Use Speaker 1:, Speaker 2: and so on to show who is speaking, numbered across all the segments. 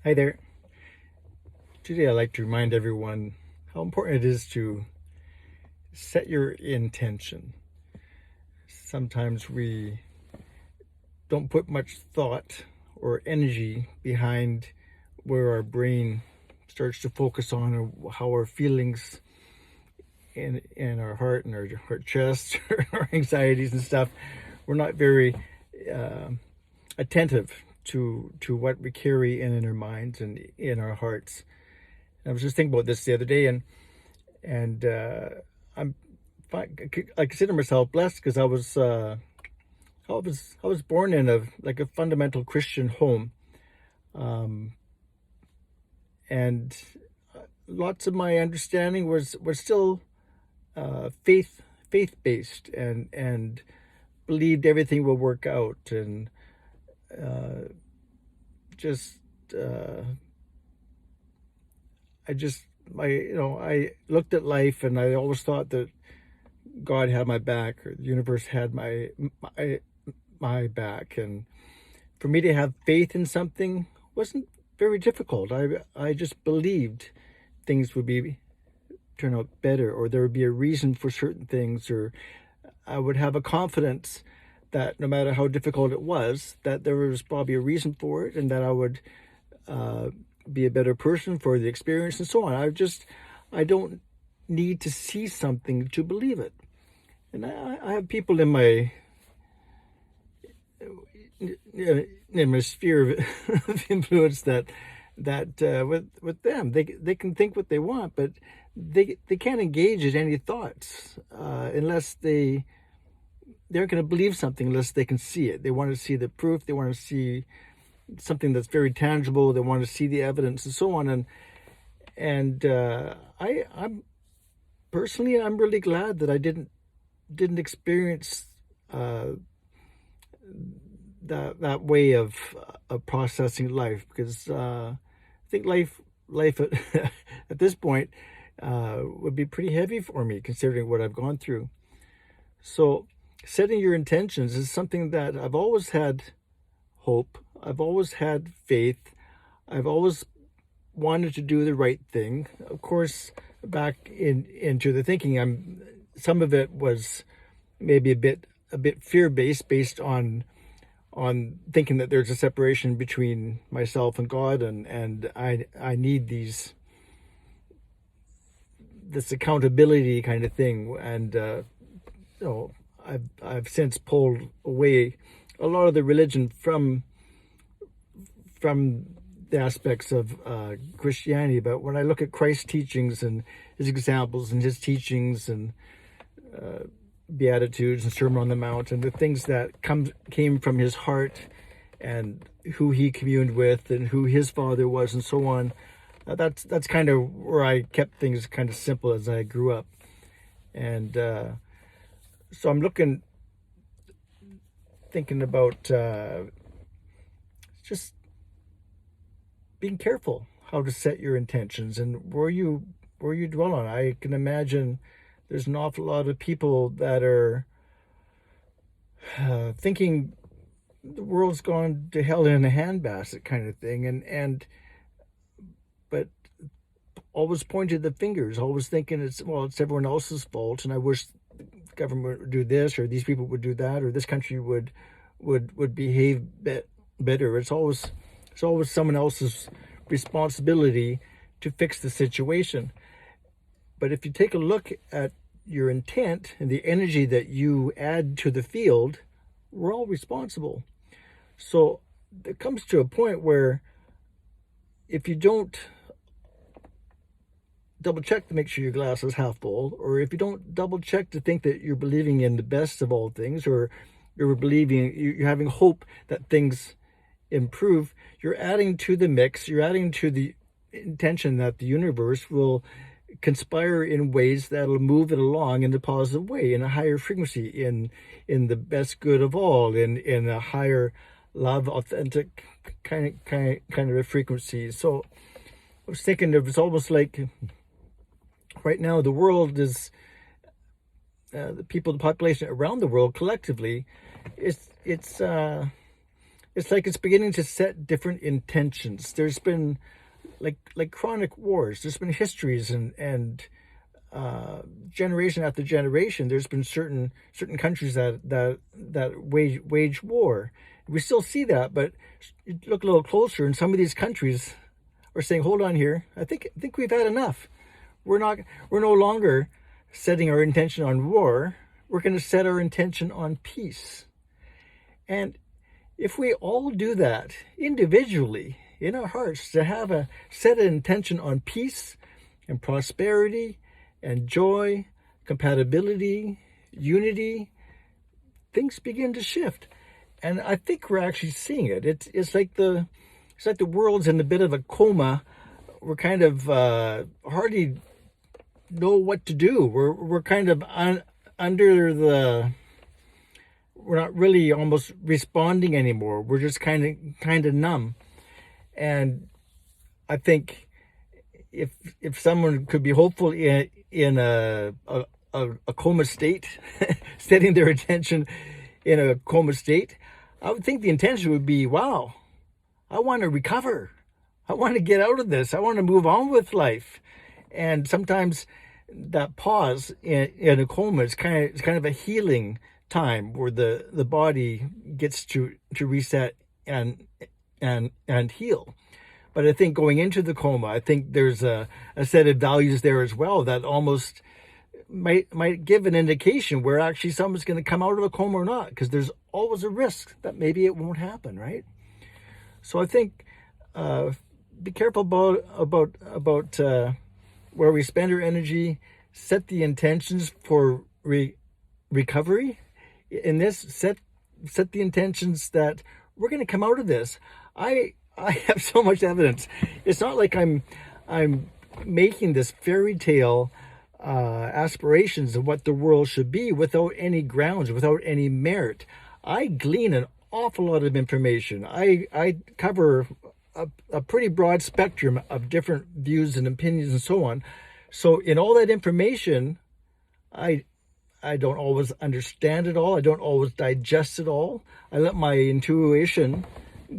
Speaker 1: Hi there. Today I'd like to remind everyone how important it is to set your intention. Sometimes we don't put much thought or energy behind where our brain starts to focus on, or how our feelings in our heart and our chest, our anxieties and stuff, we're not very attentive to what we carry in our minds and in our hearts. I was just thinking about this the other day, and I consider myself blessed because I was born in a fundamental Christian home, and lots of my understanding was still faith based, and believed everything will work out, and just I just I looked at life, and I always thought that God had my back, or the universe had my back, and for me to have faith in something wasn't very difficult. I just believed things would turn out better, or there would be a reason for certain things, or I would have a confidence that no matter how difficult it was, that there was probably a reason for it, and that I would be a better person for the experience, and so on. I don't need to see something to believe it. And I have people in my sphere of influence that with them, they can think what they want, but they can't engage in any thoughts unless they're going to believe something unless they can see it. They want to see the proof. They want to see something that's very tangible. They want to see the evidence, and so on. And I'm personally, I'm really glad that I didn't experience that way of processing life, because I think life at this point would be pretty heavy for me, considering what I've gone through. So setting your intentions is something that I've always had hope. I've always had faith. I've always wanted to do the right thing. Of course, back into the thinking, some of it was maybe a bit fear-based, based on thinking that there's a separation between myself and God, and I need this accountability kind of thing. And I've since pulled away a lot of the religion from the aspects of Christianity. But when I look at Christ's teachings and his examples and his teachings and Beatitudes and Sermon on the Mount, and the things that came from his heart, and who he communed with, and who his father was, and so on, that's kind of where I kept things kind of simple as I grew up. And so I'm thinking about just being careful how to set your intentions and where you dwell on. I can imagine there's an awful lot of people that are thinking the world's gone to hell in a handbasket kind of thing, but always pointed the fingers, always thinking it's everyone else's fault, and I wish the government would do this, or these people would do that, or this country would behave better. It's always someone else's responsibility to fix the situation. But if you take a look at your intent and the energy that you add to the field, we're all responsible. So it comes to a point where if you don't double check to make sure your glass is half full, or if you don't double check to think that you're believing in the best of all things, or you're having hope that things improve, you're adding to the mix, you're adding to the intention that the universe will conspire in ways that'll move it along in a positive way, in a higher frequency, in the best good of all, in a higher love, authentic kind of a frequency. So I was thinking, it was almost like right now the world is the population around the world collectively, it's it's like it's beginning to set different intentions. There's been like chronic wars. There's been histories and generation after generation. There's been certain countries that wage war. We still see that, but you look a little closer, and some of these countries are saying, "Hold on here. I think we've had enough. We're no longer setting our intention on war. We're going to set our intention on peace." And if we all do that individually in our hearts, to have a set an intention on peace and prosperity and joy, compatibility, unity, things begin to shift. And I think we're actually seeing it. It's like the world's in a bit of a coma. We're kind of hardly know what to do. We're kind of under the. We're not really almost responding anymore. We're just kind of numb. And I think if someone could be hopeful in a coma state, setting their attention in a coma state, I would think the intention would be, wow, I want to recover. I want to get out of this. I want to move on with life. And sometimes that pause in a coma is kind of a healing time where the body gets to reset and heal. But I think going into the coma, I think there's a set of values there as well that almost might give an indication where actually someone's going to come out of a coma or not, because there's always a risk that maybe it won't happen, right? So I think be careful about where we spend our energy. Set the intentions for recovery. In this, set the intentions that we're going to come out of this. I have so much evidence. It's not like I'm making this fairy tale aspirations of what the world should be without any grounds, without any merit. I glean an awful lot of information. I cover a pretty broad spectrum of different views and opinions and so on. So in all that information, I don't always understand it all. I don't always digest it all. I let my intuition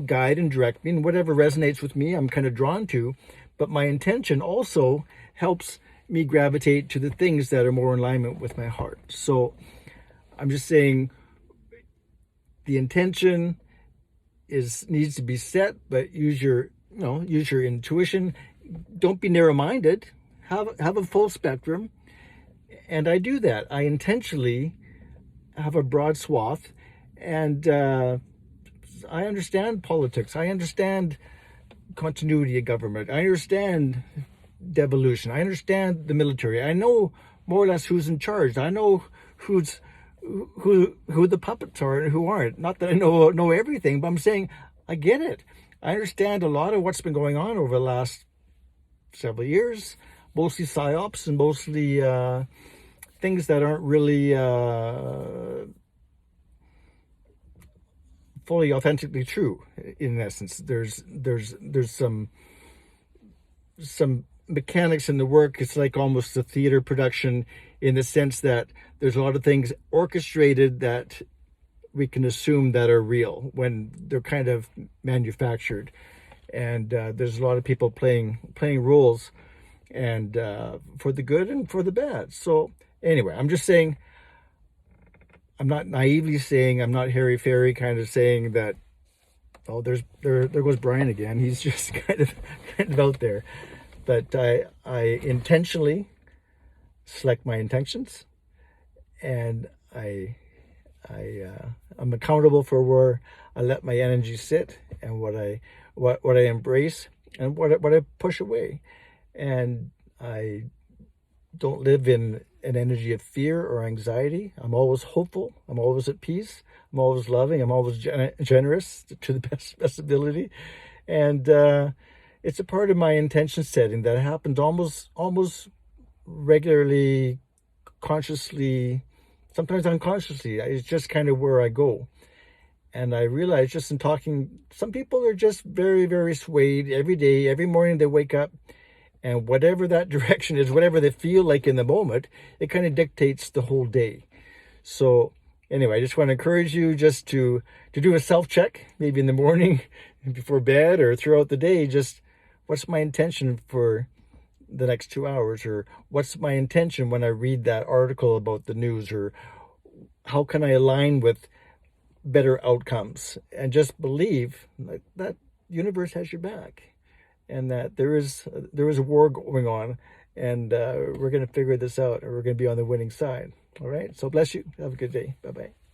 Speaker 1: guide and direct me, and whatever resonates with me, I'm kind of drawn to. But my intention also helps me gravitate to the things that are more in alignment with my heart. So I'm just saying the intention needs to be set, but use your intuition. Don't be narrow-minded. Have a full spectrum. And I do that. I intentionally have a broad swath, and I understand politics. I understand continuity of government. I understand devolution. I understand the military. I know more or less who's in charge. I know who the puppets are and who aren't. Not that I know everything, but I'm saying I get it. I understand a lot of what's been going on over the last several years, mostly psyops and mostly things that aren't really fully authentically true. In essence, there's some mechanics in the work. It's like almost a theater production in the sense that there's a lot of things orchestrated that we can assume that are real when they're kind of manufactured, and there's a lot of people playing roles, and for the good and for the bad. So anyway, I'm just saying, I'm not naively saying, I'm not hairy-fairy kind of saying that, oh, there goes Brian again. He's just kind of out there. But I intentionally select my intentions, and I'm accountable for where I let my energy sit, and what I embrace and what I push away. And I don't live in an energy of fear or anxiety. I'm always hopeful. I'm always at peace. I'm always loving. I'm always generous to the best ability. And it's a part of my intention setting that happens almost regularly, consciously, sometimes unconsciously. It's just kind of where I go. And I realize just in talking, some people are just very, very swayed every day. Every morning they wake up, and whatever that direction is, whatever they feel like in the moment, it kind of dictates the whole day. So Anyway, I just want to encourage you just to do a self-check, maybe in the morning before bed or throughout the day. Just what's my intention for the next 2 hours, or what's my intention when I read that article about the news, or how can I align with better outcomes, and just believe that universe has your back, and that there is a war going on, and we're going to figure this out, and we're going to be on the winning side. All right. So bless you. Have a good day. Bye-bye.